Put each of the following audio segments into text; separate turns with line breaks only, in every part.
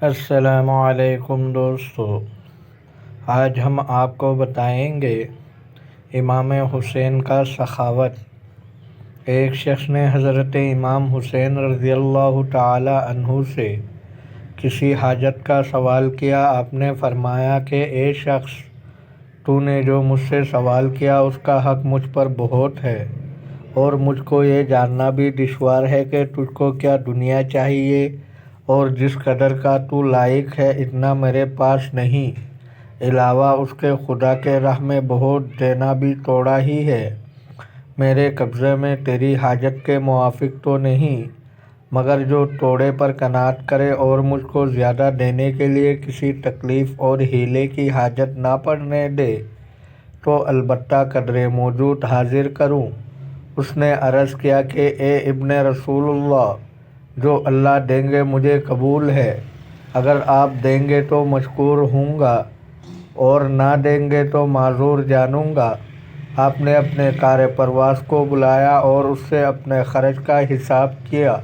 السلام علیکم دوستو، آج ہم آپ کو بتائیں گے امام حسین کا سخاوت۔ ایک شخص نے حضرت امام حسین رضی اللہ تعالی عنہ سے کسی حاجت کا سوال کیا۔ آپ نے فرمایا کہ اے شخص، تو نے جو مجھ سے سوال کیا اس کا حق مجھ پر بہت ہے، اور مجھ کو یہ جاننا بھی دشوار ہے کہ تجھ کو کیا دنیا چاہیے، اور جس قدر کا تو لائق ہے اتنا میرے پاس نہیں، علاوہ اس کے خدا کے راہ میں بہت دینا بھی تھوڑا ہی ہے۔ میرے قبضے میں تیری حاجت کے موافق تو نہیں، مگر جو توڑے پر قناعت کرے اور مجھ کو زیادہ دینے کے لیے کسی تکلیف اور حیلے کی حاجت نہ پڑنے دے تو البتہ قدر موجود حاضر کروں۔ اس نے عرض کیا کہ اے ابن رسول اللہ، جو اللہ دیں گے مجھے قبول ہے، اگر آپ دیں گے تو مشکور ہوں گا اور نہ دیں گے تو معذور جانوں گا۔ آپ نے اپنے کار پرواز کو بلایا اور اس سے اپنے خرچ کا حساب کیا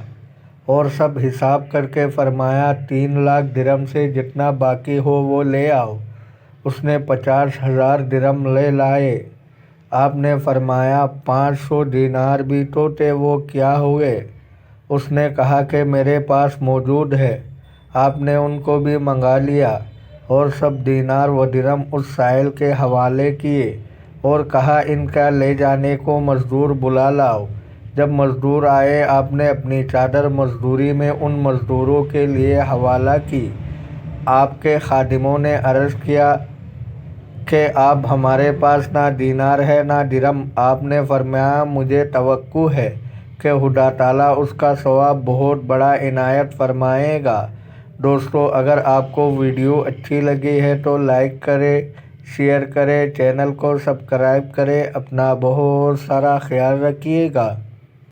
اور سب حساب کر کے فرمایا 3 لاکھ درہم سے جتنا باقی ہو وہ لے آؤ۔ اس نے 50,000 درہم لے لائے۔ آپ نے فرمایا 500 دینار بھی تو تھے، وہ کیا ہوئے؟ اس نے کہا کہ میرے پاس موجود ہے۔ آپ نے ان کو بھی منگا لیا اور سب دینار و درہم اس سائل کے حوالے کیے اور کہا ان کا لے جانے کو مزدور بلا لاؤ۔ جب مزدور آئے، آپ نے اپنی چادر مزدوری میں ان مزدوروں کے لیے حوالہ کی۔ آپ کے خادموں نے عرض کیا کہ اب ہمارے پاس نہ دینار ہے نہ درہم۔ آپ نے فرمایا مجھے توقع ہے کہ خدا تعالیٰ اس کا ثواب بہت بڑا عنایت فرمائے گا۔ دوستو، اگر آپ کو ویڈیو اچھی لگی ہے تو لائک کریں، شیئر کریں، چینل کو سبسکرائب کریں۔ اپنا بہت سارا خیال رکھیے گا۔